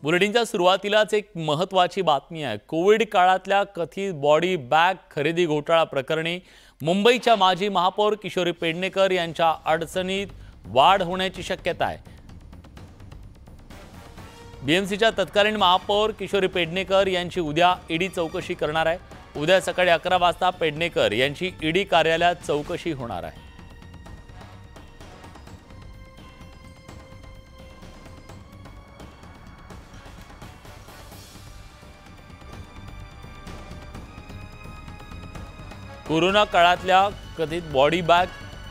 बुलेटिनच्या सुरुवातीलाच एक महत्त्वाची बातमी आहे। कोविड काळातल्या कथित बॉडी बॅग खरेदी घोटाळा प्रकरणी मुंबईच्या माजी महापौर किशोरी पेडणेकर यांच्या अडचणीत वाढ होण्याची शक्यता आहे। बीएमसीच्या तत्कालीन महापौर किशोरी पेडणेकर यांची उद्या ईडी चौकशी करणार आहे। उद्या सकाळी 11 वाजता पेडणेकर यांची ईडी कार्यालयात चौकशी होणार आहे। कोरोना काळातल्या कथित बॉडी बॅग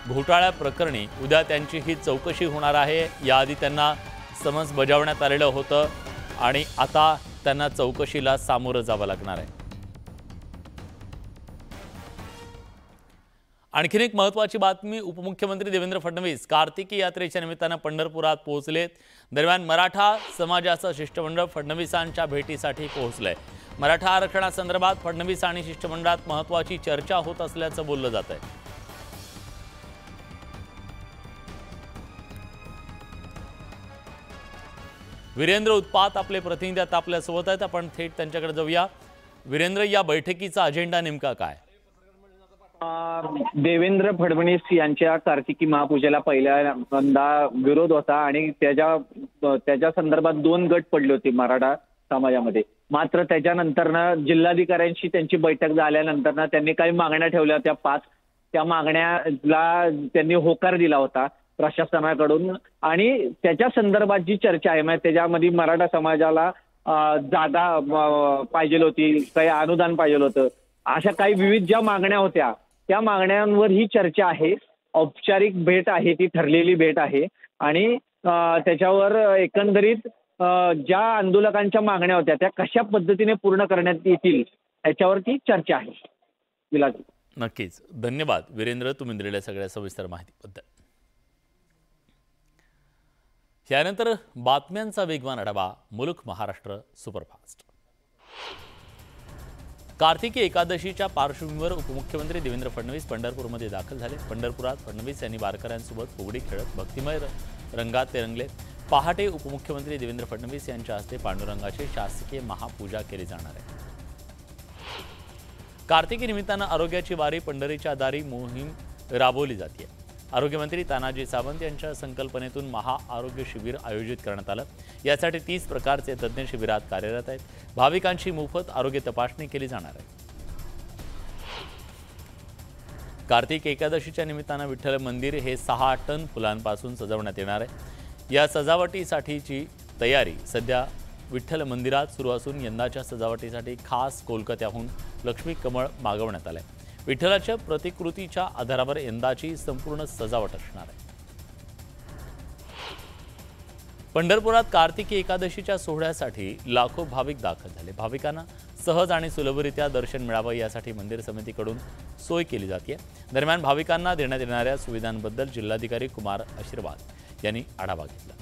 घोटाळ्या प्रकरणी उद्या त्यांची ही चौकशी होणार आहे। याआधी त्यांना समन्स बजावण्यात आलेलं होतं आणि आता त्यांना चौकशीला सामोरं जावं लागणार आहे। आणखीन एक महत्त्वाची बातमी, उपमुख्यमंत्री देवेंद्र फडणवीस कार्तिकी यात्रेच्या निमित्तानं पंढरपुरात पोहोचलेत। दरम्यान मराठा समाजाचं शिष्टमंडळ फडणवीसांच्या भेटीसाठी पोहोचलंय। मराठा आरक्षणासंदर्भात फडणवीस आणि शिष्टमंडळात महत्त्वाची चर्चा होत असल्याचं बोललं जात आहे। वीरेंद्र उत्पात आपले प्रतिनिधी आता आपल्यासोबत आहेत, आपण थेट त्यांच्याकडे जाऊया। वीरेंद्र, या बैठकीचा अजेंडा नेमका काय? देवेंद्र फडणवीस यांच्या कार्तिकी महापूजेला पहिल्यांदा विरोध होता आणि त्याच्या संदर्भात 2 गट पडले होते मराठा समाजामध्ये। मात्र त्याच्यानंतरनं जिल्हाधिकाऱ्यांशी त्यांची बैठक झाल्यानंतर त्यांनी काही मागण्या ठेवल्या होत्या 5। त्या मागण्याला त्यांनी होकार दिला होता प्रशासनाकडून आणि त्याच्या संदर्भात जी चर्चा आहे म्हणजे त्याच्यामध्ये मराठा समाजाला जागा पाहिजे होती, काही अनुदान पाहिजे होतं, अशा काही विविध ज्या मागण्या होत्या त्या मागण्यांवर ही चर्चा आहे। औपचारिक भेट आहे, ती ठरलेली भेट आहे आणि त्याच्यावर एकंदरीत ज्या आंदोलकांच्या मागण्या होत्या त्या कशा पद्धतीने पूर्ण करण्यात येतील याच्यावरती चर्चा आहे। नक्कीच, धन्यवाद वीरेंद्र, तुम्ही दिलेल्या सगळ्या सविस्तर माहितीबद्दल। यानंतर बातम्यांचा वेगवान आढावा, मुलुख महाराष्ट्र सुपरफास्ट। कार्तिकी एकादशीच्या पार्श्वभूमीवर उपमुख्यमंत्री देवेंद्र फडणवीस पंढरपूरमध्ये दाखल झाले। पंढरपुरात फडणवीस यांनी वारकऱ्यांसोबत फुगडी खेळत भक्तिमय रंगात ते रंगले। पहाटे उपमुख्यमंत्री देवेंद्र फडणवीस यांच्या हस्ते पांडुरंगाची शासकीय महापूजा केली जाणार आहे। कार्तिकी निमित्तानं आरोग्याची वारी पंढरीच्या दारी मोहीम राबवली जाते। आरोग्यमंत्री तानाजी सावंत यांच्या संकल्पनेतून महा आरोग्य शिबिर आयोजित करण्यात आलं। यासाठी 30 प्रकारचे तज्ज्ञ शिबिरात कार्यरत आहेत। भाविकांची मोफत आरोग्य तपासणी केली जाणार आहे। कार्तिक एकादशीच्या निमित्तानं विठ्ठल मंदिर हे 6 टन फुलांपासून सजवण्यात येणार आहे। या सजावटीसाठीची तयारी सध्या विठ्ठल मंदिरात सुरू असून यंदाच्या सजावटीसाठी खास कोलकात्याहून लक्ष्मी कमळ मागवण्यात आले। विठ्ठलाच्या प्रतिकृतीच्या आधारावर यंदाची संपूर्ण सजावट असणार आहे। पंढरपुरात कार्तिकी एकादशीच्या सोहळ्यासाठी लाखो भाविक दाखल झाले। भाविकांना सहज आणि सुलभरित्या दर्शन मिळावं यासाठी मंदिर समितीकडून सोय केली जाते। दरम्यान भाविकांना देण्यात येणाऱ्या सुविधांबद्दल जिल्हाधिकारी कुमार आशीर्वाद यांनी आढावा घेतला।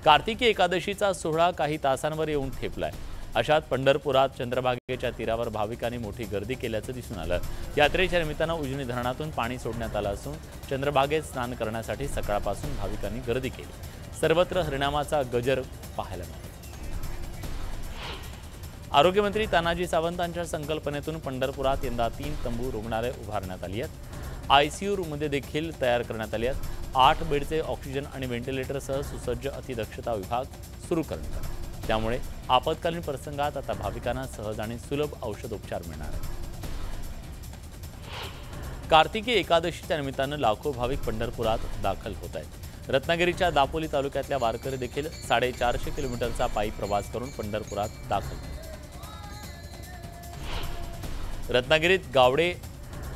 कार्तिकी एकादशीचा सोहळा काही तासांवर येऊन ठेपलाय। अशात पंढरपुरात चंद्रभागेच्या तीरावर भाविकांनी मोठी गर्दी केल्याचं दिसून आलं। यात्रेच्या निमित्तानं उजनी धरणातून पाणी सोडण्यात आलं असून चंद्रभागेत स्नान करण्यासाठी सकाळपासून भाविकांनी गर्दी केली। सर्वत्र हरिनामाचा गजर पाहायला मिळाला। आरोग्यमंत्री तानाजी सावंतांच्या संकल्पनेतून पंढरपुरात यंदा 3 तंबू रुग्णालय उभारण्यात आली आहेत। आयसीयू रूममध्ये देखील तयार करण्यात आली आहेत। 8 बेडचे ऑक्सिजन आणि व्हेंटिलेटरसह सुसज्ज अतिदक्षता विभाग सुरू करण्यात आला। त्यामुळे आपत्कालीन प्रसंगात आता भाविकांना सहज आणि सुलभ औषधोपचार मिळणार आहे। कार्तिकी एकादशीच्या निमित्तानं लाखो भाविक पंढरपुरात दाखल होत आहेत। रत्नागिरीच्या दापोली तालुक्यातल्या वारकरी देखील 450 किलोमीटरचा पायी प्रवास करून पंढरपुरात दाखल होतात। रत्नागिरीत गावडे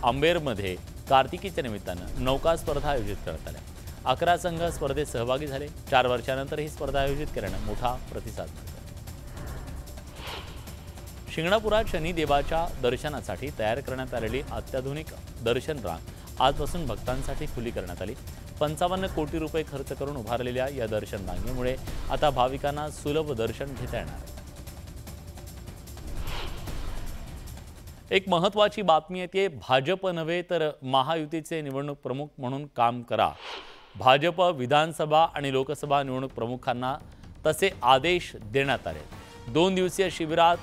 आंबेरमध्ये कार्तिकीच्या निमित्तानं नौका स्पर्धा आयोजित करण्यात आल्या। 11 संघ स्पर्धेत सहभागी झाले। 4 वर्षानंतर ही स्पर्धा आयोजित केल्यानं मोठा प्रतिसाद मिळाला। शिंगणापुरात शनिदेवाच्या दर्शनासाठी तयार करण्यात आलेली अत्याधुनिक दर्शन रांग आजपासून भक्तांसाठी खुली करण्यात आली। 55 कोटी रुपये खर्च करून उभारलेल्या या दर्शन रांगेमुळे आता भाविकांना सुलभ दर्शन घेता येणार आहे। एक महत्त्वाची बातमी येते, भाजप नव्हे तर महायुतीचे निवडणूक प्रमुख म्हणून काम करा भाजप विधानसभा आणि लोकसभा निवडणूक प्रमुखांना तसे आदेश देण्यात आले। 2 दिवसीय शिबिरात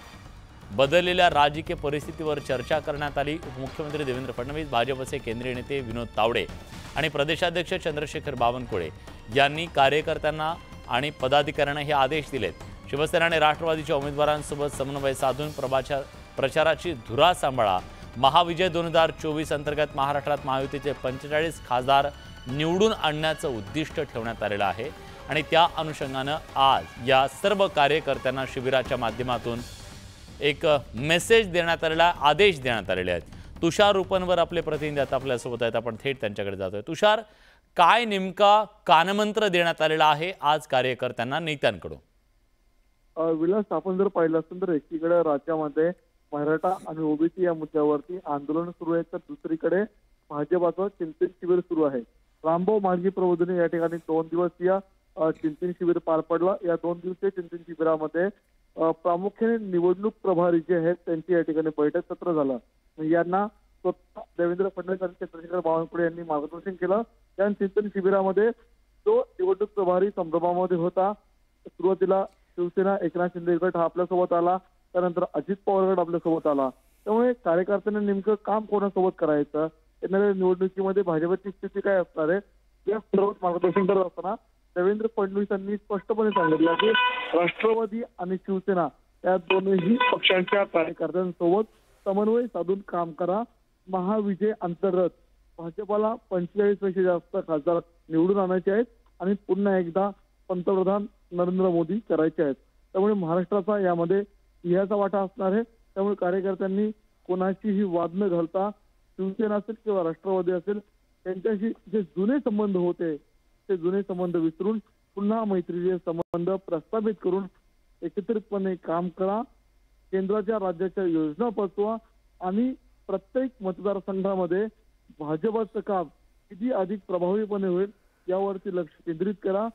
बदललेल्या राजकीय परिस्थितीवर चर्चा करण्यात आली। उपमुख्यमंत्री देवेंद्र फडणवीस, भाजपचे केंद्रीय नेते विनोद तावडे आणि प्रदेशाध्यक्ष चंद्रशेखर बावनकुळे यांनी कार्यकर्त्यांना आणि पदाधिकाऱ्यांना हे आदेश दिलेत। शिवसेना आणि राष्ट्रवादीच्या उमेदवारांसोबत समन्वय साधून प्रचाराची धुरा सांभाळा। महाविजय 2024 अंतर्गत महाराष्ट्रात महायुतीचे 45 खासदार निवडून आणण्याचं उद्दिष्ट ठेवण्यात आलेलं आहे आणि त्या अनुषंगानं आज या सर्व कार्यकर्त्यांना शिबिराच्या माध्यमातून एक मेसेज देण्यात आलेला, आदेश देण्यात आलेले आहेत। तुषार रुपनवर आपले प्रतिनिधी आता आपल्यासोबत आहेत, आपण थेट त्यांच्याकडे जातोय। तुषार, काय नेमका कानमंत्र देण्यात आलेला आहे आज कार्यकर्त्यांना नेत्यांकडून? विलास, आपण जर पाहिलं असेल तर एकीकडे राज्यामध्ये मराठा आणि ओबीसी या मुद्द्यावरती आंदोलन सुरू आहे, तर दुसरीकडे भाजपाचं चिंतन शिबिर सुरू आहे। रामभाऊ म्हाळगी प्रबोधिनी या ठिकाणी 2 दिवसीय चिंतन शिबिर पार पडलं। या 2 दिवसीय चिंतन शिबिरामध्ये प्रामुख्याने निवडणूक प्रभारी जे आहेत त्यांची या ठिकाणी बैठक सत्र झालं। यांना स्वतः देवेंद्र फडणवीस आणि चंद्रशेखर बावनकुळे यांनी मार्गदर्शन केलं। त्या चिंतन शिबिरामध्ये जो निवडणूक प्रभारी संभ्रमामध्ये होता, सुरुवातीला शिवसेना एकनाथ शिंदे गट हा आपल्यासोबत आला, त्यानंतर अजित पवार गट आपल्यासोबत आला। त्यामुळे कार्यकर्त्यांना नेमकं काम कोणासोबत करायचं, येणाऱ्या निवडणुकीमध्ये भाजपची स्थिती काय असणार आहे या सर्वात मार्गदर्शन करत असताना देवेंद्र फडणवीस यांनी स्पष्टपणे सांगितलं की राष्ट्रवादी आणि शिवसेना या दोन्ही पक्षांच्या कार्यकर्त्यांसोबत समन्वय साधून काम करा। महाविजय अंतर्गत भाजपाला 45 पेक्षा जास्त खासदार निवडून आणायचे आहेत आणि पुन्हा एकदा पंतप्रधान नरेंद्र मोदी करायचे आहेत। त्यामुळे महाराष्ट्राचा यामध्ये सिंहाचा वाटा असणार आहे। त्यामुळे कार्यकर्त्यांनी कोणाशीही वाद न घालता शिवसेना असेल किंवा राष्ट्रवादी असेल त्यांच्याशी जे जुने संबंध होते ते जुने संबंध विसरून पुन्हा मैत्रीचे संबंध प्रस्थापित करून एकत्रितपणे काम करा, केंद्राच्या राज्याच्या योजना पोचवा आणि प्रत्येक मतदारसंघामध्ये भाजपचं काम किती अधिक प्रभावीपणे होईल यावरती लक्ष केंद्रित करा।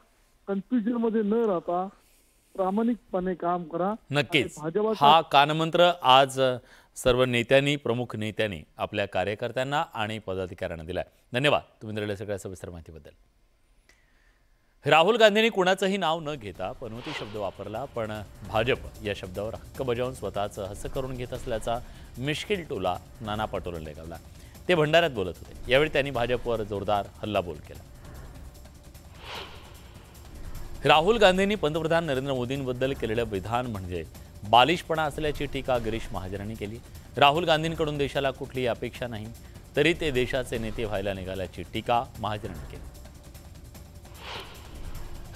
कन्फ्युजन मध्ये न राहता प्रामाणिकपणे काम करा। नक्कीच हा कानमंत्र आज सर्व नेत्यांनी, प्रमुख नेत्यांनी आपल्या कार्यकर्त्यांना आणि पदाधिकाऱ्यांना दिलाय। धन्यवाद तुम्ही दिलेल्या सगळ्या सविस्तर माहितीबद्दल। राहुल गांधींनी कुणाचंही नाव न घेता पनवती शब्द वापरला, पण भाजप या शब्दावर हक्क बजावून स्वतःचं हसं करून घेत असल्याचा मिश्किल टोला नाना पटोलेंनी लगावला। ते भंडाऱ्यात बोलत होते। यावेळी त्यांनी भाजपवर जोरदार हल्लाबोल केला। राहुल गांधींनी पंतप्रधान नरेंद्र मोदींबद्दल केलेलं विधान म्हणजे बालिशपणा असल्याची टीका गिरीश महाजनांनी केली। राहुल गांधींकडून देशाला कुठलीही अपेक्षा नाही, तरी ते देशाचे नेते व्हायला निघाल्याची टीका महाजनांनी केली।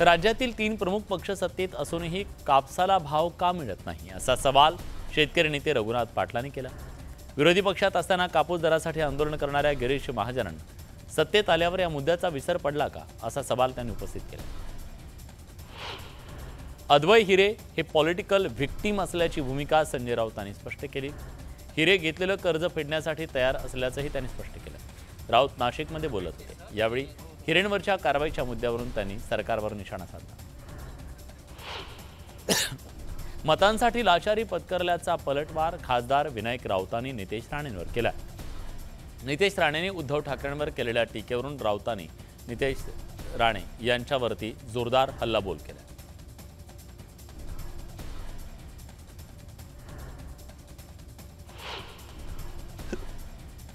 राज्यातील 3 प्रमुख पक्ष सत्तेत असूनही कापसाला भाव का मिळत नाही, असा सवाल शेतकरी नेते रघुनाथ पाटलांनी केला। विरोधी पक्षात असताना कापूस दरासाठी आंदोलन करणाऱ्या गिरीश महाजनांना सत्तेत आल्यावर या मुद्द्याचा विसर पडला का, असा सवाल त्यांनी उपस्थित केला। अद्वै हिरे हे पॉलिटिकल व्हिक्टीम असल्याची भूमिका संजय राऊतांनी स्पष्ट केली। हिरे घेतलेलं कर्ज फेडण्यासाठी तयार असल्याचंही त्यांनी स्पष्ट केलं। राऊत नाशिकमध्ये बोलत होते। यावेळी हिरेंवरच्या कारवाईच्या मुद्द्यावरून त्यांनी सरकारवर निशाणा साधला। मतांसाठी लाचारी पत्करल्याचा पलटवार खासदार विनायक राऊतांनी नितेश राणेंवर केला। नितेश राणेंनी उद्धव ठाकरेंवर केलेल्या टीकेवरून राऊतांनी नितेश राणे यांच्यावरती जोरदार हल्लाबोल केला।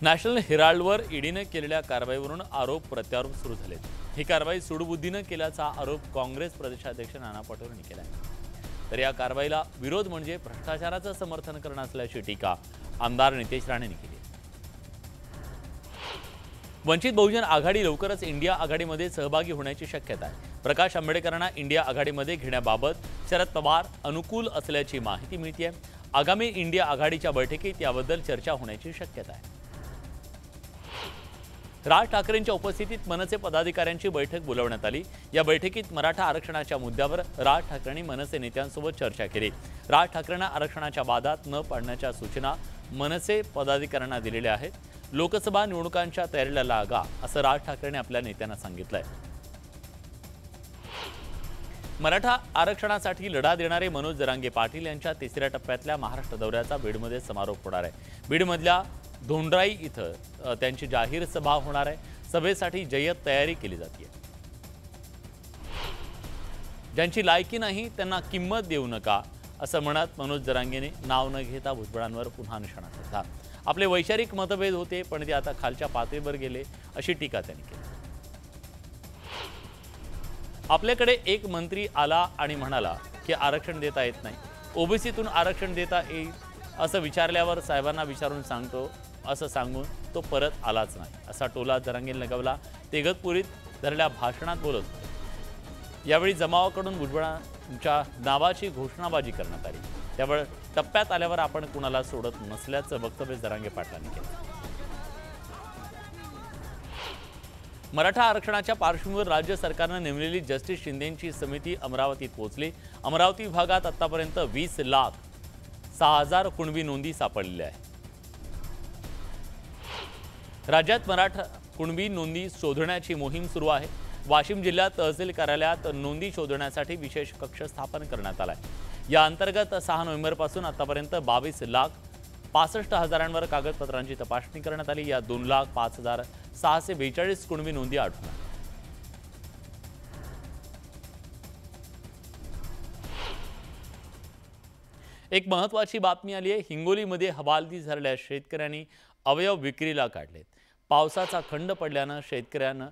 नॅशनल हेराल्डवर ईडीने केलेल्या कारवाईवरून आरोप प्रत्यारोप सुरू झाले। ही कारवाई सूडबुद्धीने केल्याचा आरोप काँग्रेस प्रदेशाध्यक्ष नाना पटोलेंनी केला। तर या कारवाईला विरोध म्हणजे भ्रष्टाचाराचं समर्थन करणं असल्याची टीका आमदार नितेश राणेंनी केली। वंचित बहुजन आघाडी लवकरच इंडिया आघाडीमध्ये सहभागी होण्याची शक्यता आहे। प्रकाश आंबेडकरांना इंडिया आघाडीमध्ये घेण्याबाबत शरद पवार अनुकूल असल्याची माहिती मिळते। आगामी इंडिया आघाडीच्या बैठकीत याबद्दल चर्चा होण्याची शक्यता आहे। राज ठाकरेंच्या उपस्थितीत मनसे पदाधिकाऱ्यांची बैठक बोलावण्यात आली। या बैठकीत मराठा आरक्षणाच्या मुद्द्यावर राज ठाकरेंनी मनसे नेत्यांसोबत चर्चा केली। राज ठाकरेंना आरक्षणाच्या वादात न पडण्याच्या सूचना मनसे पदाधिकाऱ्यांना दिलेल्या आहेत। लोकसभा निवडणुकांच्या तयारीला लागा, असं राज ठाकरेंनी आपल्या नेत्यांना सांगितलंय। मराठा आरक्षणासाठी लढा देणारे मनोज जरांगे पाटील यांच्या 3ऱ्या टप्प्यातल्या महाराष्ट्र दौऱ्याचा बीडमध्ये समारोप होणार आहे। बीडमधल्या धोंडराई इथं त्यांची जाहीर सभा होणार आहे। सभेसाठी जय्यत तयारी केली जाते। ज्यांची लायकी नाही त्यांना किंमत देऊ नका असं म्हणत मनोज जरांगेने नाव न घेता भुजबळांवर पुन्हा निशाणा साधला। आपले वैचारिक मतभेद होते पण ते आता खालच्या पातळीवर गेले अशी टीका त्यांनी केली। आपल्याकडे एक मंत्री आला आणि म्हणाला की आरक्षण देता येत नाही, ओबीसीतून आरक्षण देता येईल असं विचारल्यावर साहेबांना विचारून सांगतो असं सांगून तो परत आलाच नाही असा टोला जरांगेने लगावला। ते इगतपुरीत झालेल्या भाषणात बोलत होते। यावेळी जमावाकडून भुजबळांच्या नावाची घोषणाबाजी करण्यात आली। त्यावेळी टप्प्यात आल्यावर आपण कुणाला सोडत नसल्याचं वक्तव्य जरांगे पाटलांनी केलं। मराठा आरक्षणाच्या पार्श्वभूमीवर राज्य सरकारनं नेमलेली जस्टिस शिंदेंची समिती अमरावतीत पोहोचली। अमरावती विभागात आतापर्यंत 20,06,000 कुणबी नोंदी सापडलेल्या आहेत। राज्यात मराठा कुणबी नोंदी शोधण्याची मोहीम सुरू आहे। वाशिम जिल्ह्यात तहसील कार्यालयात नोंदी शोधण्यासाठी विशेष कक्ष स्थापन करण्यात आला आहे। या अंतर्गत 6 नोव्हेंबरपासून आतापर्यंत 22,65,000 कागदपत्रांची तपासणी करण्यात आली। या 2,05,642 कुणबी नोंदी आढळून आल्या। एक महत्त्वाची बातमी आली आहे। हिंगोलीमध्ये हवालदिल झालेल्या शेतकऱ्यांनी अवयव विक्रीला काढलेत। पावसाचा खंड पडल्यानं शेतकऱ्यांना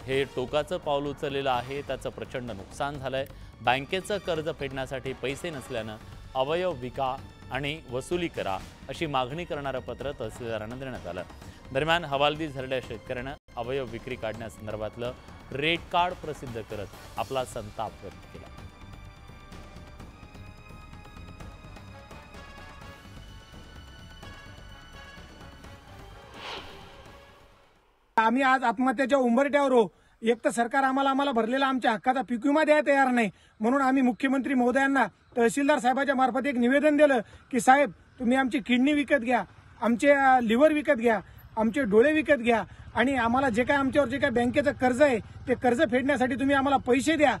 हे टोकाचं पाऊल उचललेलं आहे। त्याचं प्रचंड नुकसान झालंय। बँकेचं कर्ज फेडण्यासाठी पैसे नसल्यानं अवयव विका आणि वसुली करा अशी मागणी करणारं पत्र तहसीलदारांना देण्यात आलं। दरम्यान हवालदिल झालेल्या शेतकऱ्यांना अवयव विक्री काढण्यासंदर्भातलं रेड कार्ड प्रसिद्ध करत आपला संताप व्यक्त केला। आम्ही आज आत्महत्याच्या उंबरठ्यावर हो। एक तर सरकार आम्हाला भरलेला आमच्या हक्काचा पीक विमा द्यायला तयार नाही, म्हणून आम्ही मुख्यमंत्री महोदयांना तहसीलदार साहेबांच्या मार्फत एक निवेदन दिलं की साहेब तुम्ही आमची किडनी विकत घ्या, आमचे लिव्हर विकत घ्या, आमचे डोळे विकत घ्या आणि आम्हाला जे काय आमच्यावर जे काय बँकेचं कर्ज आहे ते कर्ज फेडण्यासाठी तुम्ही आम्हाला पैसे द्या।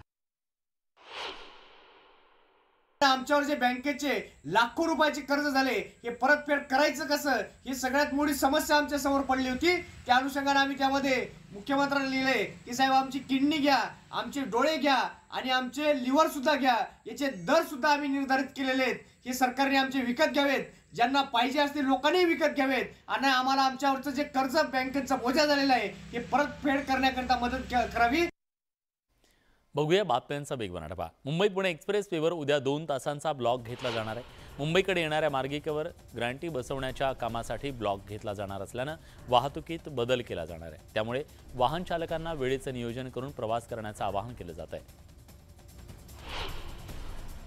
आमच्यावर जे बँकेचे लाखो रुपयाचे कर्ज झाले हे परतफेड करायचं कसं ही सगळ्यात मोठी समस्या आमच्या समोर पडली होती। त्या अनुषंगाने आम्ही त्यामध्ये मुख्यमंत्र्यांना लिहिले की साहेब आमची किडनी घ्या, आमचे डोळे घ्या आणि आमचे लिव्हर सुद्धा घ्या, याचे दर सुद्धा आम्ही निर्धारित केलेले आहेत। हे सरकारने आमचे विकत घ्यावेत, ज्यांना पाहिजे असतील लोकांनी विकत घ्यावेत आणि आम्हाला आमच्यावरचं जे कर्ज बँकेचं बोजा झालेलं आहे हे परतफेड करण्याकरता मदत करावी। बघूया बातम्यांचा वेगवान आढावा। मुंबई पुणे एक्सप्रेस वेवर उद्या 2 तासांचा ब्लॉक घेतला जाणार आहे। मुंबईकडे येणाऱ्या मार्गिकेवर ग्रँटी बसवण्याच्या कामासाठी ब्लॉक घेतला जाणार असल्यानं वाहतुकीत बदल केला जाणार आहे। त्यामुळे वाहन चालकांना वेळेचं नियोजन करून प्रवास करण्याचं आवाहन केलं जात आहे।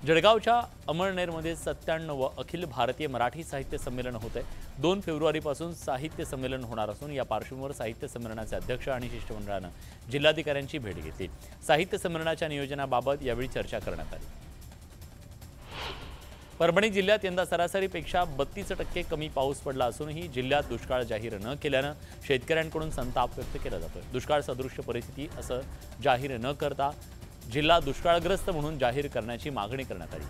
जळगावच्या अमळनेरमध्ये 97 अखिल भारतीय मराठी साहित्य संमेलन होत आहे। 2 फेब्रुवारीपासून साहित्य संमेलन होणार असून या पार्श्वभूमीवर साहित्य संमेलनाचे अध्यक्ष आणि शिष्टमंडळानं जिल्हाधिकाऱ्यांची भेट घेतली। साहित्य संमेलनाच्या नियोजनाबाबत यावेळी चर्चा करण्यात आली। परभणी जिल्ह्यात यंदा सरासरीपेक्षा 32% कमी पाऊस पडला असूनही जिल्ह्यात दुष्काळ जाहीर न केल्यानं शेतकऱ्यांकडून संताप व्यक्त केला जातोय। दुष्काळ सदृश्य परिस्थिती असं जाहीर न करता जिल्हा दुष्काळग्रस्त म्हणून जाहीर करण्याची मागणी करण्यात आली।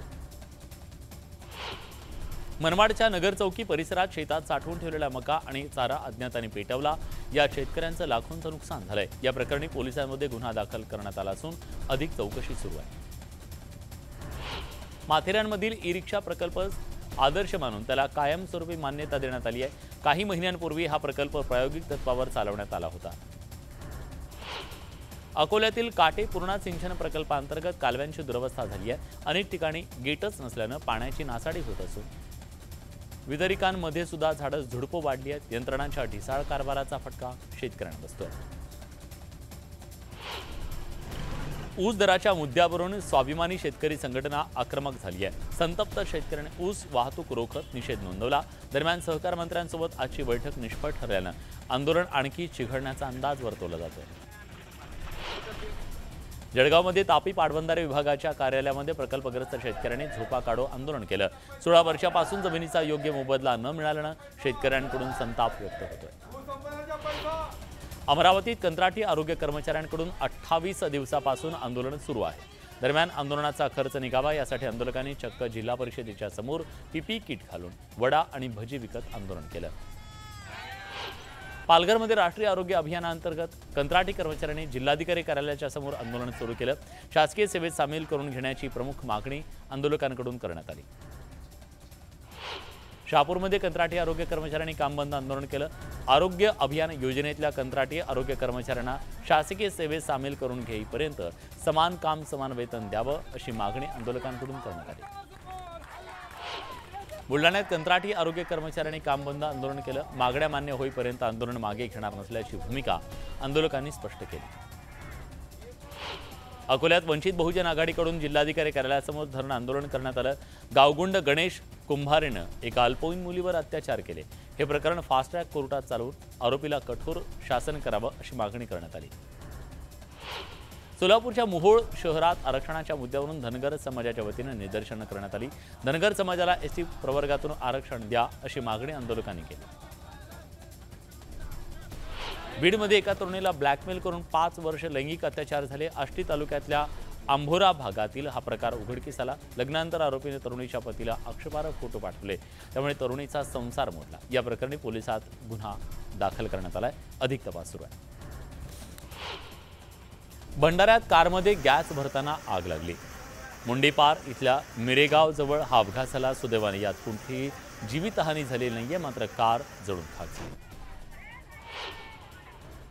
मनमाडच्या नगर चौकी परिसरात शेतात साठवून ठेवलेला मका आणि चारा अज्ञातांनी पेटवला। या शेतकऱ्यांचं लाखोंचं नुकसान झालंय। या प्रकरणी पोलिसांमध्ये गुन्हा दाखल करण्यात आला असून अधिक चौकशी सुरू आहे। माथेरानमधील ई-रिक्षा प्रकल्प आदर्श मानून त्याला कायमस्वरूपी मान्यता देण्यात आली आहे। काही महिन्यांपूर्वी हा प्रकल्प प्रायोगिक तत्वावर चालवण्यात आला होता। अकोल्यातील काटे पूर्णा सिंचन प्रकल्पांतर्गत कालव्यांची दुरवस्था झाली आहे। अनेक ठिकाणी गेटच नसल्यानं पाण्याची नासाडी होत असून वितरिकांमध्ये सुद्धा झुडपं वाढली आहेत। यंत्रणांच्या ढिसाळ कारभाराचा फटका शेतकऱ्यांना बसतोय। ऊस दराच्या मुद्द्यावरून स्वाभिमानी शेतकरी संघटना आक्रमक झाली आहे। संतप्त शेतकऱ्यांनी ऊस वाहतूक रोखत निषेध नोंदवला। दरम्यान सहकार मंत्र्यांसोबत आजची बैठक निष्फळ ठरल्यानं आंदोलन आणखी चिघळण्याचा अंदाज वर्तवला जातोय। जळगावमध्ये तापी पाटबंधारे विभागाच्या कार्यालयामध्ये प्रकल्पग्रस्त शेतकऱ्यांनी झोपा काढो आंदोलन केलं। 16 वर्षापासून जमिनीचा योग्य मोबदला न मिळाल्यानं शेतकऱ्यांकडून संताप व्यक्त होतोय। अमरावतीत कंत्राटी आरोग्य कर्मचाऱ्यांकडून 28 दिवसापासून आंदोलन सुरू आहे। दरम्यान आंदोलनाचा खर्च निघावा यासाठी आंदोलकांनी चक्क जिल्हा परिषदेच्या समोर पीपी किट घालून वडा आणि भजी विकत आंदोलन केलं। पालघरमध्ये राष्ट्रीय आरोग्य अभियानाअंतर्गत कंत्राटी कर्मचाऱ्यांनी जिल्हाधिकारी कार्यालयाच्या समोर आंदोलन सुरू केलं। शासकीय सेवेत सामील करून घेण्याची प्रमुख मागणी आंदोलकांकडून करण्यात आली। शहापूरमध्ये कंत्राटी आरोग्य कर्मचाऱ्यांनी काम बंद आंदोलन केलं। आरोग्य अभियान योजनेतल्या कंत्राटी आरोग्य कर्मचाऱ्यांना शासकीय सेवेत सामील करून घेईपर्यंत समान काम समान वेतन द्यावं अशी मागणी आंदोलकांकडून करण्यात आली। बुलढाण्यात कंत्राटी आरोग्य कर्मचाऱ्यांनी काम बंद आंदोलन केलं। मागण्या मान्य होईपर्यंत आंदोलन मागे घेणार नसल्याची भूमिका आंदोलकांनी स्पष्ट केली। अकोल्यात वंचित बहुजन आघाडीकडून जिल्हाधिकारी कार्यालयासमोर धरणं आंदोलन करण्यात आलं। गावगुंड गणेश कुंभारेनं एका अल्पवयीन मुलीवर अत्याचार केले। हे प्रकरण फास्ट ट्रॅक कोर्टात चालवून आरोपीला कठोर शासन करावं अशी मागणी करण्यात आली। सोलापूरच्या मोहोळ शहरात आरक्षणाच्या मुद्द्यावरून धनगर समाजाच्या वतीनं निदर्शनं करण्यात आली। धनगर समाजाला एसटी प्रवर्गातून आरक्षण द्या अशी मागणी आंदोलकांनी केली। बीडमध्ये एका तरुणीला ब्लॅकमेल करून 5 वर्ष लैंगिक अत्याचार झाले। आष्टी तालुक्यातल्या आंभोरा भागातील हा प्रकार उघडकीस आला। लग्नानंतर आरोपीने तरुणीच्या पतीला आक्षेपार्ह फोटो पाठवले, त्यामुळे तरुणीचा संसार मोडला। या प्रकरणी पोलिसात गुन्हा दाखल करण्यात आलाय। अधिक तपास सुरू आहे। भंडाऱ्यात कारमध्ये गॅस भरताना आग लागली। मुंडीपार इथल्या मिरेगाव जवळ हा अपघात झाला। सुदैवाने यात कोणतीही जीवितहानी झाली नाहीये, मात्र कार जळून खाक झाली।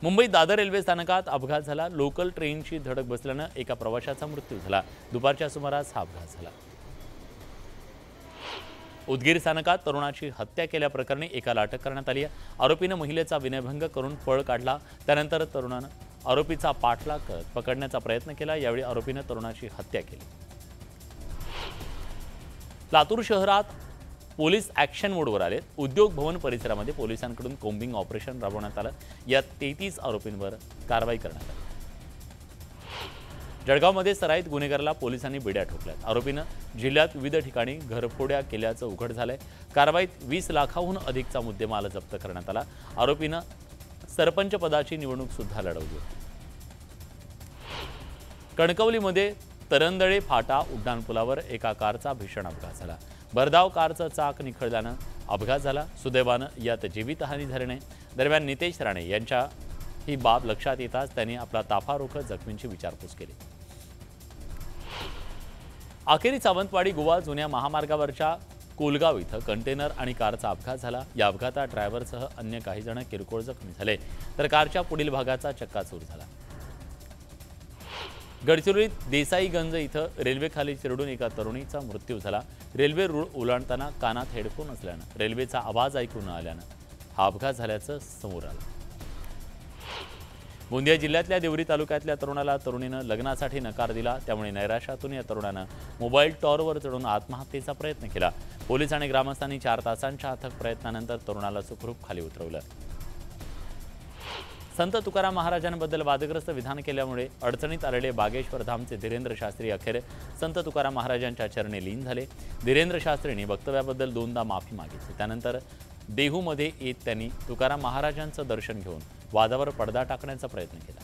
मुंबईत दादर रेल्वे स्थानकात अपघात झाला। लोकल ट्रेनची धडक बसल्यानं एका प्रवाशाचा मृत्यू झाला। दुपारच्या सुमारास हा अपघात झाला। उदगीर स्थानकात तरुणाची हत्या केल्याप्रकरणी एकाला अटक करण्यात आली आहे। आरोपीनं महिलेचा विनयभंग करून पळ काढला। त्यानंतर तरुणानं आरोपीचा पाठलाग करत पकडण्याचा प्रयत्न केला। यावेळी आरोपीनं तरुणाची हत्या केली। लातूर शहरात पोलीस ॲक्शन मोडवर आले। उद्योग भवन परिसरामध्ये पोलिसांकडून कोम्बिंग ऑपरेशन राबवण्यात आलं। यात 33 आरोपींवर कारवाई करण्यात आली। जळगावमध्ये सराईत गुन्हेगाराला पोलिसांनी बिड्या ठोकल्यात। आरोपीनं जिल्ह्यात विविध ठिकाणी घरफोड्या केल्याचं उघड झालंय। कारवाईत 20 लाखाहून अधिकचा मुद्देमाल जप्त करण्यात आला। आरोपीनं सरपंच पदाची निवडणूक सुद्धा लढवली होती। कणकवलीमध्ये तरंदळे फाटा उड्डाणपुलावर एका कारचा भीषण अपघात झाला। भरधाव कारचं चाक निखळल्यानं अपघात झाला। सुदैवानं यात जीवितहानी झाली नाही। दरम्यान नितेश राणे यांच्या ही बाब लक्षात येताच त्यांनी आपला ताफा रोखत जखमींची विचारपूस केली। अखेरी सावंतवाडी गोवा जुन्या महामार्गावरच्या कोलगाव इथं कंटेनर आणि कारचा अपघात झाला। या अपघातात ड्रायव्हरसह अन्य काही जण किरकोळ जखमी झाले, तर कारच्या पुढील भागाचा चक्काचूर झाला। गडचिरोलीत देसाईगंज इथं रेल्वेखाली चिरडून एका तरुणीचा मृत्यू झाला। रेल्वे रूळ ओलांडताना कानात हेडफोन असल्यानं रेल्वेचा आवाज ऐकू न आल्यानं हा अपघात झाल्याचं समोर आलं। गोंदिया जिल्ह्यातल्या देवरी तालुक्यातल्या तरुणाला तरुणीनं लग्नासाठी नकार दिला, त्यामुळे नैराश्यातून या तरुणानं मोबाईल टॉवरवर चढून आत्महत्येचा प्रयत्न केला। पोलीस आणि ग्रामस्थांनी 4 तासांच्या अथक प्रयत्नानंतर तरुणाला सुखरूप खाली उतरवलं। संत तुकाराम महाराजांबद्दल वादग्रस्त विधान केल्यामुळे अडचणीत आलेले बागेश्वर धामचे धीरेंद्र शास्त्री अखेर संत तुकाराम महाराजांच्या चरणी लीन झाले। धीरेंद्र शास्त्रींनी वक्तव्याबद्दल 2दा माफी मागितली। त्यानंतर देहूमध्ये येत त्यांनी तुकाराम महाराजांचं दर्शन घेऊन वादावर पडदा टाकण्याचा प्रयत्न केला।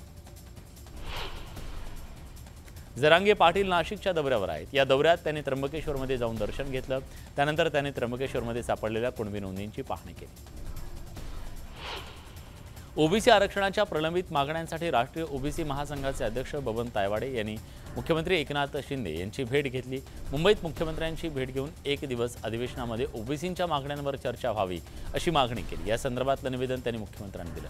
जरांगे पाटील नाशिकच्या दौऱ्यावर आहेत। या दौऱ्यात त्यांनी त्र्यंबकेश्वरमध्ये जाऊन दर्शन घेतलं। त्यानंतर त्यांनी त्र्यंबकेश्वरमध्ये सापडलेल्या कुणबी नोंदींची पाहणी केली। ओबीसी आरक्षणाच्या प्रलंबित मागण्यांसाठी राष्ट्रीय ओबीसी महासंघाचे अध्यक्ष बबन तायवाडे यांनी मुख्यमंत्री एकनाथ शिंदे यांची भेट घेतली। मुंबईत मुख्यमंत्र्यांची भेट घेऊन 1 दिवस अधिवेशनामध्ये ओबीसींच्या मागण्यांवर चर्चा व्हावी अशी मागणी केली। या संदर्भातलं निवेदन त्यांनी मुख्यमंत्र्यांना दिलं।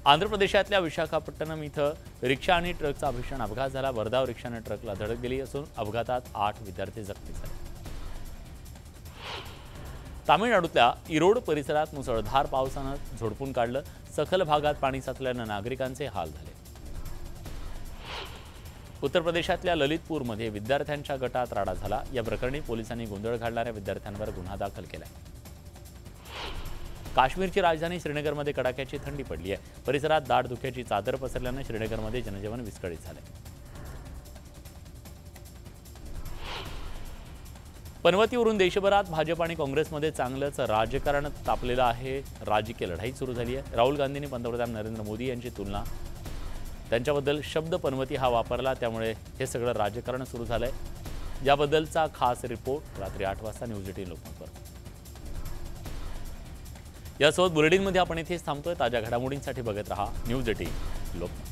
आंध्र प्रदेशातल्या विशाखापट्टणम इथं रिक्षा आणि ट्रकचा भीषण अपघात झाला। भरधाव रिक्षाने ट्रकला धडक दिली असून अपघातात 8 विद्यार्थी जखमी झाले। तामिळनाडूतल्या इरोड परिसरात मुसळधार पावसानं झोडपून काढलं। सखल भागात पाणी साचल्यानं नागरिकांचे हाल झाले। उत्तर प्रदेशातल्या ललितपूरमध्ये विद्यार्थ्यांच्या गटात राडा झाला। या प्रकरणी पोलिसांनी गोंधळ घालणाऱ्या विद्यार्थ्यांवर गुन्हा दाखल केलाय। काश्मीरची राजधानी श्रीनगरमध्ये कडाक्याची थंडी पडली आहे। परिसरात दाट धुक्याची चादर पसरल्यानं श्रीनगरमध्ये जनजीवन विस्कळीत झाले। पनवतीवरून देशभरात भाजप आणि काँग्रेसमध्ये चांगलंच राजकारण तापलेलं आहे। राजकीय लढाई सुरू झाली आहे। राहुल गांधींनी पंतप्रधान नरेंद्र मोदी यांची तुलना त्यांच्याबद्दल शब्द पनवती हा वापरला, त्यामुळे हे सगळं राजकारण सुरू झालंय। याबद्दलचा खास रिपोर्ट रात्री 8 वाजता न्यूज 18 लोकमतवर। यासोबत बुलेटिनमध्ये आपण इथेच थांबतोय. ताज्या घडामोडींसाठी बघत रहा न्यूज 18 लोकमत.